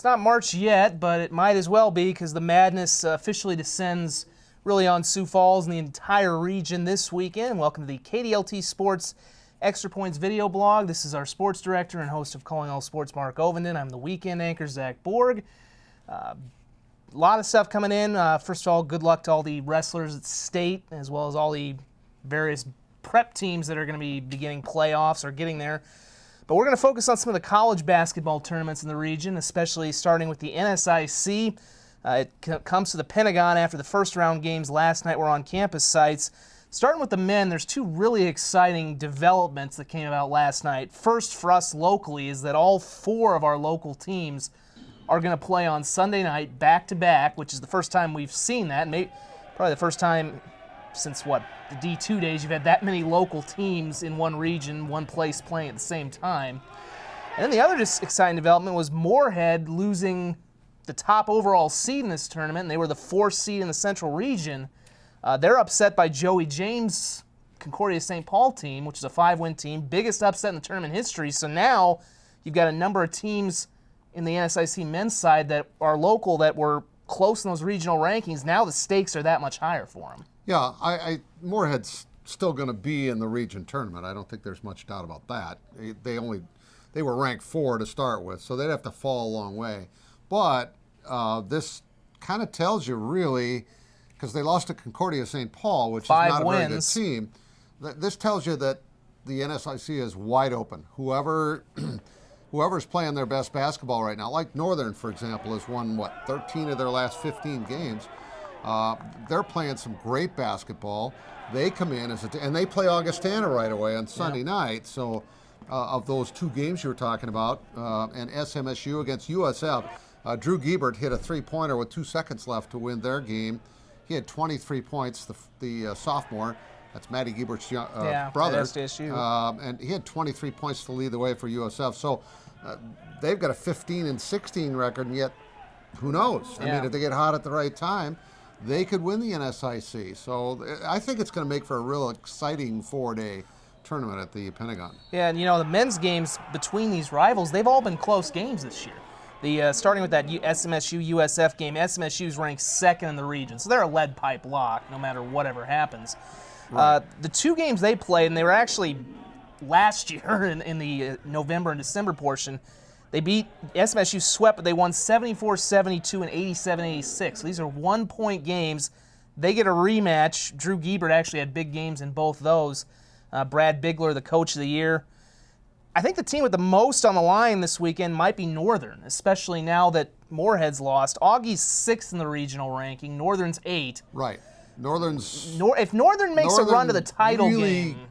not March yet, but it might as well be because the madness officially descends really on Sioux Falls and the entire region this weekend. Welcome to the KDLT Sports Extra Points video blog. This is our sports director and host of Calling All Sports, Mark Ovenden. I'm the weekend anchor, Zach Borg. A lot of stuff coming in. First of all, good luck to all the wrestlers at state, as well as all the various prep teams that are going to be beginning playoffs or getting there. But we're going to focus on some of the college basketball tournaments in the region, especially starting with the NSIC. It comes to the Pentagon after the first round games last night were on campus sites. Starting with the men, there's two really exciting developments that came about last night. First for us locally is that all four of our local teams are going to play on Sunday night back-to-back, which is the first time we've seen that. Maybe, probably the first time since, the D2 days, you've had that many local teams in one region, one place playing at the same time. And then the other just exciting development was Moorhead losing the top overall seed in this tournament, and they were the fourth seed in the Central region. They're upset by Joey James' Concordia St. Paul team, which is a 5-win team, biggest upset in the tournament history. So now you've got a number of teams in the NSIC men's side that are local that were close in those regional rankings. Now the stakes are that much higher for them. Yeah, Moorhead's still going to be in the region tournament. I don't think there's much doubt about that. They were ranked 4 to start with, so they'd have to fall a long way. But this kind of tells you really, because they lost to Concordia St. Paul, which is not a very good team. This tells you that the NSIC is wide open. Whoever's playing their best basketball right now, like Northern, for example, has won, 13 of their last 15 games. They're playing some great basketball. They come in and they play Augustana right away on Sunday night. So of those two games you were talking about, and SMSU against USF, Drew Giebert hit a three-pointer with 2 seconds left to win their game. He had 23 points, the sophomore. That's Matty Giebert's brother. At SDSU. And he had 23 points to lead the way for USF. So they've got a 15-16 record, and yet who knows? I mean, if they get hot at the right time, they could win the NSIC. So I think it's going to make for a real exciting 4-day tournament at the Pentagon. Yeah, and the men's games between these rivals, they've all been close games this year. Starting with that SMSU-USF game, SMSU's ranked 2nd in the region, so they're a lead pipe lock no matter whatever happens. Right. The two games they played, and they were actually last year in the November and December portion, they beat SMSU swept, but they won 74-72 and 87-86. So these are 1-point games. They get a rematch. Drew Giebert actually had big games in both those. Brad Bigler, the coach of the year. I think the team with the most on the line this weekend might be Northern, especially now that Moorhead's lost. Augie's 6th in the regional ranking. Northern's 8. Right. Northern's... If Northern makes a run to the title game...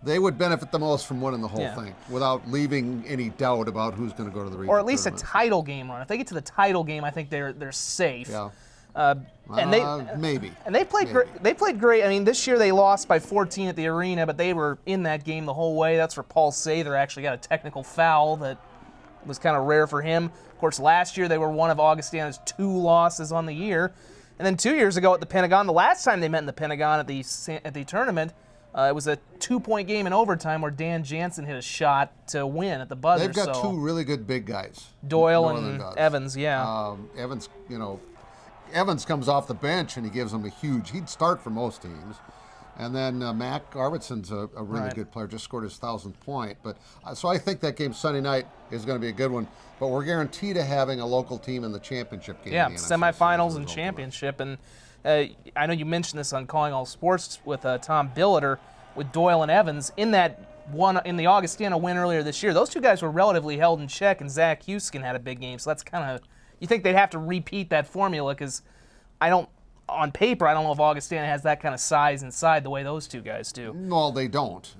They would benefit the most from winning the whole thing without leaving any doubt about who's going to go to the regional or at least tournament. A title game run. If they get to the title game, I think they're safe. Yeah. Maybe. And they played great. They played great. I mean, this year they lost by 14 at the arena, but they were in that game the whole way. That's where Paul Sather actually got a technical foul that was kind of rare for him. Of course, last year they were one of Augustana's 2 losses on the year. And then 2 years ago at the Pentagon, the last time they met in the Pentagon at the tournament, it was a 2-point game in overtime where Dan Jansen hit a shot to win at the buzzer. They've got 2 really good big guys. Doyle and Evans, Evans comes off the bench and he gives them he'd start for most teams. And then Mac Arvidsson's a really good player, just scored his 1,000th point. But so I think that game Sunday night is going to be a good one. But we're guaranteed to having a local team in the championship game. Yeah, semifinals and championship. And I know you mentioned this on Calling All Sports with Tom Billiter with Doyle and Evans. In the Augustana win earlier this year, those two guys were relatively held in check, and Zach Houston had a big game. So that's kind of, you think they'd have to repeat that formula because on paper, I don't know if Augustana has that kind of size inside the way those two guys do. No, they don't.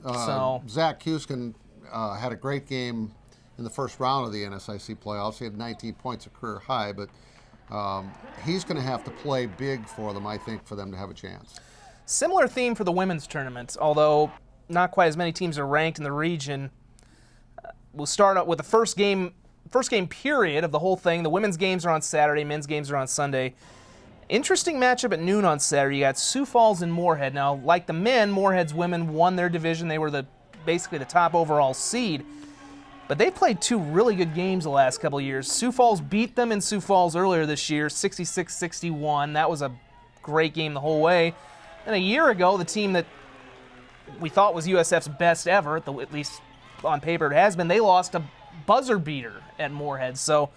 Zach Houston had a great game in the first round of the NSIC playoffs. He had 19 points, a career high, but he's going to have to play big for them, I think, for them to have a chance. Similar theme for the women's tournament, although not quite as many teams are ranked in the region. We'll start out with the first game period of the whole thing. The women's games are on Saturday, men's games are on Sunday. Interesting matchup at noon on Saturday. You got Sioux Falls and Moorhead. Now, like the men, Moorhead's women won their division. They were basically the top overall seed. But they played two really good games the last couple of years. Sioux Falls beat them in Sioux Falls earlier this year, 66-61. That was a great game the whole way. And a year ago, the team that we thought was USF's best ever, at least on paper it has been, they lost a buzzer beater at Moorhead. So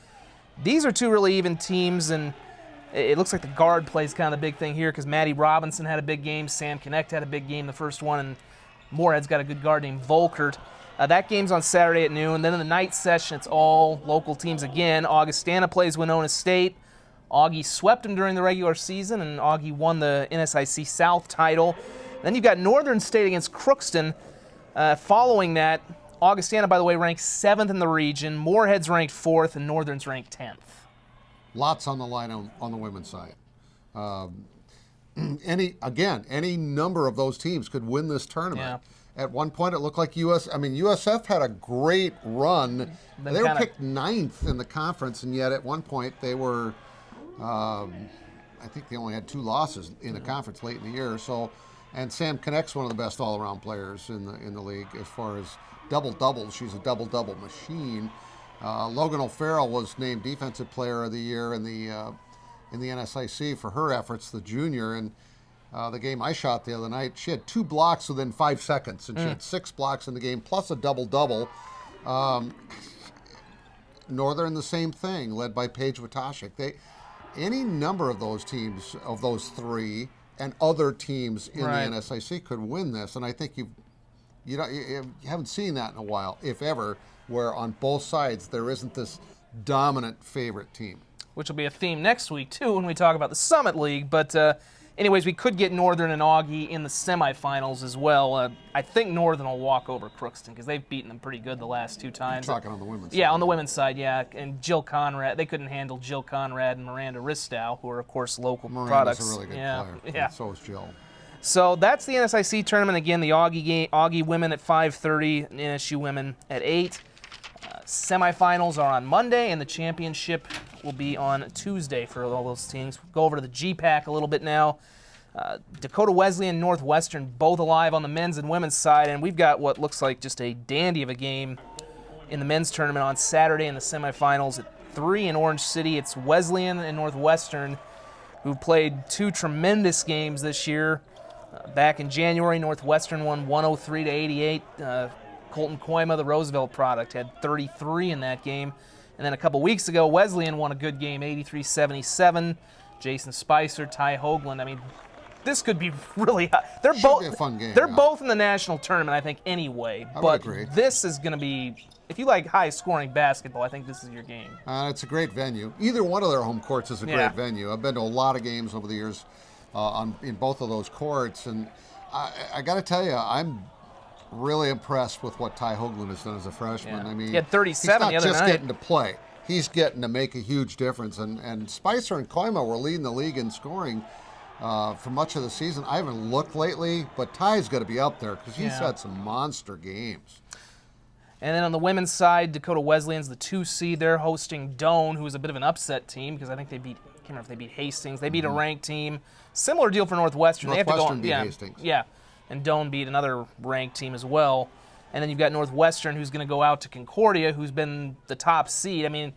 these are two really even teams, and it looks like the guard plays kind of the big thing here because Maddie Robinson had a big game, Sam Connect had a big game the first one, and Moorhead's got a good guard named Volkert. That game's on Saturday at noon. Then in the night session, it's all local teams again. Augustana plays Winona State. Augie swept them during the regular season, and Augie won the NSIC South title. Then you've got Northern State against Crookston. Following that, Augustana, by the way, ranked 7th in the region. Moorhead's ranked 4th, and Northern's ranked 10th. Lots on the line on the women's side. Any number of those teams could win this tournament. Yeah. At one point, it looked like USF had a great run. They were picked 9th in the conference, and yet at one point they were, I think they only had 2 losses in the conference late in the year. So, and Sam Connect's one of the best all-around players in the league as far as double-doubles. She's a double-double machine. Logan O'Farrell was named Defensive Player of the Year in the NSIC for her efforts, the junior. And the game I shot the other night, she had 2 blocks within 5 seconds, and she had 6 blocks in the game, plus a double-double. Northern, the same thing, led by Paige Watashik. Any number of those teams, of those 3, and other teams in the NSIC could win this, and I think you haven't seen that in a while, if ever, where on both sides there isn't this dominant favorite team. Which will be a theme next week, too, when we talk about the Summit League. But anyways, we could get Northern and Augie in the semifinals as well. I think Northern will walk over Crookston because they've beaten them pretty good the last 2 times. You're talking on the women's side. Yeah, on the women's side, yeah. And Jill Conrad, they couldn't handle Jill Conrad and Miranda Ristow, who are, of course, local products. Miranda's a really good player. Yeah. And so is Jill. So that's the NSIC tournament. Again, the Augie women at 5:30, and NSU women at 8. Semifinals are on Monday, and the championship will be on Tuesday for all those teams. We'll go over to the GPAC a little bit now. Dakota Wesleyan and Northwestern both alive on the men's and women's side, and we've got what looks like just a dandy of a game in the men's tournament on Saturday in the semifinals at 3 in Orange City. It's Wesleyan and Northwestern, who played 2 tremendous games this year. Back in January, Northwestern won 103-88. Colton Koima, the Roosevelt product, had 33 in that game. And then a couple weeks ago, Wesleyan won a good game, 83-77. Jason Spicer, Ty Hoagland. I mean, this could be really hot. They're both be a fun game. They're both in the national tournament, I think, anyway. I but would agree. This is going to be, if you like high-scoring basketball, I think this is your game. It's a great venue. Either one of their home courts is a great venue. I've been to a lot of games over the years in both of those courts, and I got to tell you, I'm really impressed with what Ty Hoagland has done as a freshman. Yeah. I mean, he had 37 the other night. He's not just getting to play. He's getting to make a huge difference. And Spicer and Koima were leading the league in scoring for much of the season. I haven't looked lately, but Ty's got to be up there because he's had some monster games. And then on the women's side, Dakota Wesleyan's the 2 seed. They're hosting Doane, who is a bit of an upset team because I think they beat, I can't remember if they beat Hastings. They beat a ranked team. Similar deal for Northwestern. They have to go on, beat Hastings. Yeah. And Doane beat another ranked team as well. And then you've got Northwestern, who's going to go out to Concordia, who's been the top seed. I mean,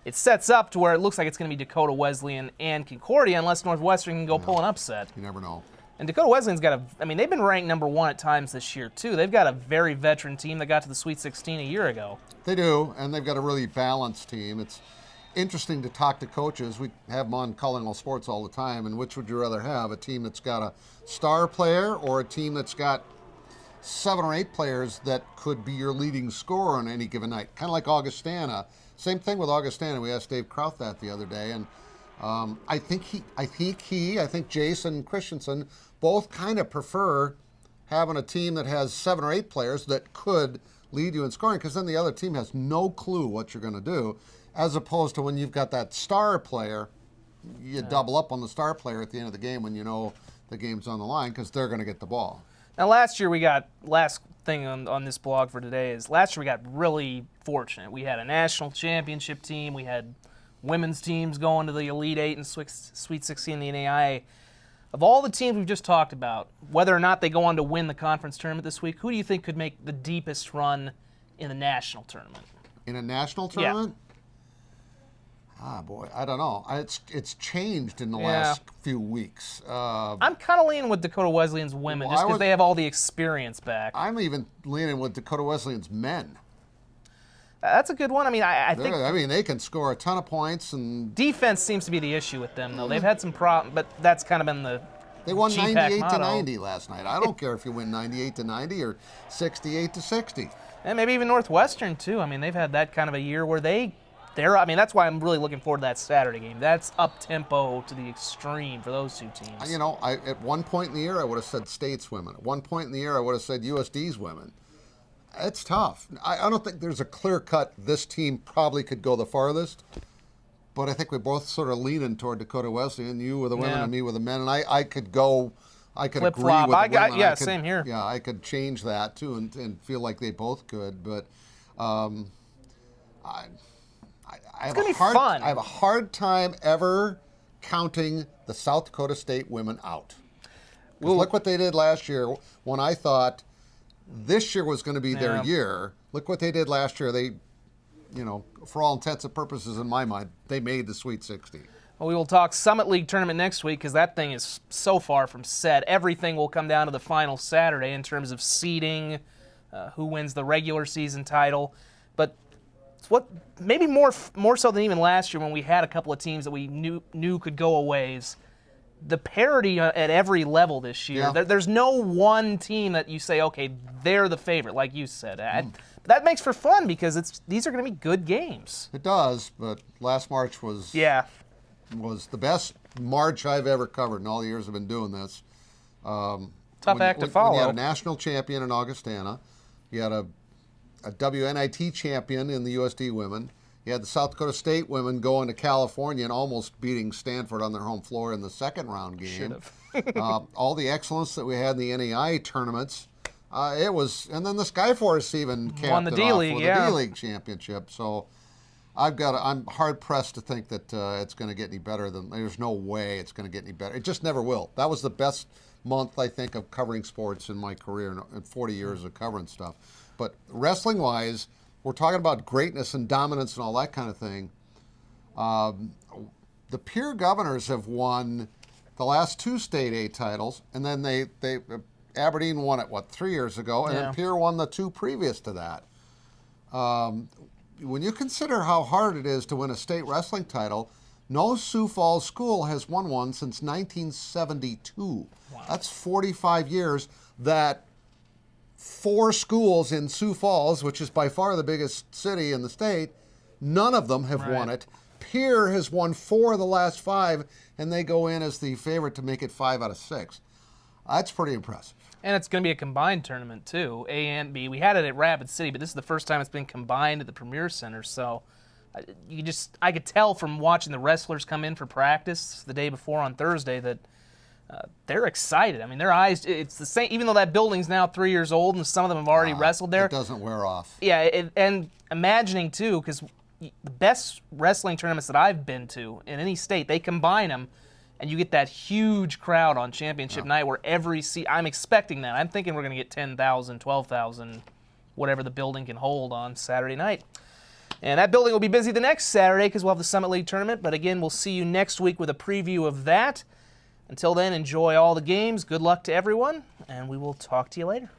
it sets up to where it looks like it's going to be Dakota Wesleyan and Concordia, unless Northwestern can go pull an upset. You never know. And Dakota Wesleyan's got they've been ranked number 1 at times this year, too. They've got a very veteran team that got to the Sweet 16 a year ago. They do, and they've got a really balanced team. It's interesting to talk to coaches. We have them on Calling All Sports all the time, and which would you rather have, a team that's got a star player or a team that's got 7 or 8 players that could be your leading scorer on any given night? Kind of like Augustana. Same thing with Augustana. We asked Dave Kraut that the other day, and I think Jason Christensen both kind of prefer having a team that has 7 or 8 players that could lead you in scoring, because then the other team has no clue what you're going to do, as opposed to when you've got that star player, you double up on the star player at the end of the game when you know the game's on the line because they're going to get the ball. Now, last thing on this blog for today is last year we got really fortunate. We had a national championship team. We had women's teams going to the Elite 8 and Sweet 16 in the NAIA. Of all the teams we've just talked about, whether or not they go on to win the conference tournament this week, who do you think could make the deepest run in the national tournament? In a national tournament? Ah, boy, I don't know. It's changed in the last few weeks. I'm kind of leaning with Dakota Wesleyan's women just because they have all the experience back. I'm even leaning with Dakota Wesleyan's men. That's a good one. I mean, I think. I mean, they can score a ton of points, and defense seems to be the issue with them, though. They've had some problems, but that's kind of been the. They won GPAC 98 motto. to 90 last night. I don't care if you win 98 to 90 or 68 to 60. And maybe even Northwestern too. I mean, they've had that kind of a year where they're. I mean, that's why I'm really looking forward to that Saturday game. That's up tempo to the extreme for those two teams. You know, at one point in the year, I would have said State's women. At one point in the year, I would have said USD's women. It's tough. I don't think there's a clear cut. This team probably could go the farthest, but I think we both sort of leaning toward Dakota Wesleyan. You with the women and me with the men, and I could go. I could agree with the women. Yeah, same here. Yeah, I could change that too, and feel like they both could. But It's gonna be fun. I have a hard time ever counting the South Dakota State women out. Look what they did last year when I thought this year was going to be their year. Look what they did last year. They, you know, for all intents and purposes in my mind, they made the Sweet 16. Well, we will talk Summit League tournament next week because that thing is so far from set. Everything will come down to the final Saturday in terms of seeding, who wins the regular season title. But it's what maybe more so than even last year when we had a couple of teams that we knew could go a ways. The parity at every level this year. Yeah. There's no one team that you say, okay, they're the favorite, like you said. That makes for fun because these are going to be good games. It does, but last March was the best March I've ever covered in all the years I've been doing this. Tough act to follow. When you had a national champion in Augustana, you had a WNIT champion in the USD women. You had the South Dakota State women going to California and almost beating Sanford on their home floor in the second round game. All the excellence that we had in the NEI tournaments. It was, and then the Skyforce even capped won the it D-League, off with the D-League championship. So I'm hard pressed to think that it's going to get any better than. There's no way it's going to get any better. It just never will. That was the best month I think of covering sports in my career in 40 years of covering stuff. But wrestling-wise, we're talking about greatness and dominance and all that kind of thing. The Peer Governors have won the last two State A titles, and then they Aberdeen won it, 3 years ago, and then Peer won the two previous to that. When you consider how hard it is to win a state wrestling title, no Sioux Falls school has won one since 1972. Wow. That's 45 years that 4 schools in Sioux Falls, which is by far the biggest city in the state, none of them have won it. Peer has won 4 of the last 5, and they go in as the favorite to make it 5 out of 6. That's pretty impressive. And it's going to be a combined tournament, too, A and B. We had it at Rapid City, but this is the first time it's been combined at the Premier Center. So I could tell from watching the wrestlers come in for practice the day before on Thursday that they're excited. I mean, their eyes, it's the same, even though that building's now 3 years old and some of them have already wrestled there. It doesn't wear off. Yeah, and imagining, too, because the best wrestling tournaments that I've been to in any state, they combine them, and you get that huge crowd on championship night where every seat, I'm expecting that. I'm thinking we're going to get 10,000, 12,000, whatever the building can hold on Saturday night. And that building will be busy the next Saturday because we'll have the Summit League tournament. But again, we'll see you next week with a preview of that. Until then, enjoy all the games. Good luck to everyone, and we will talk to you later.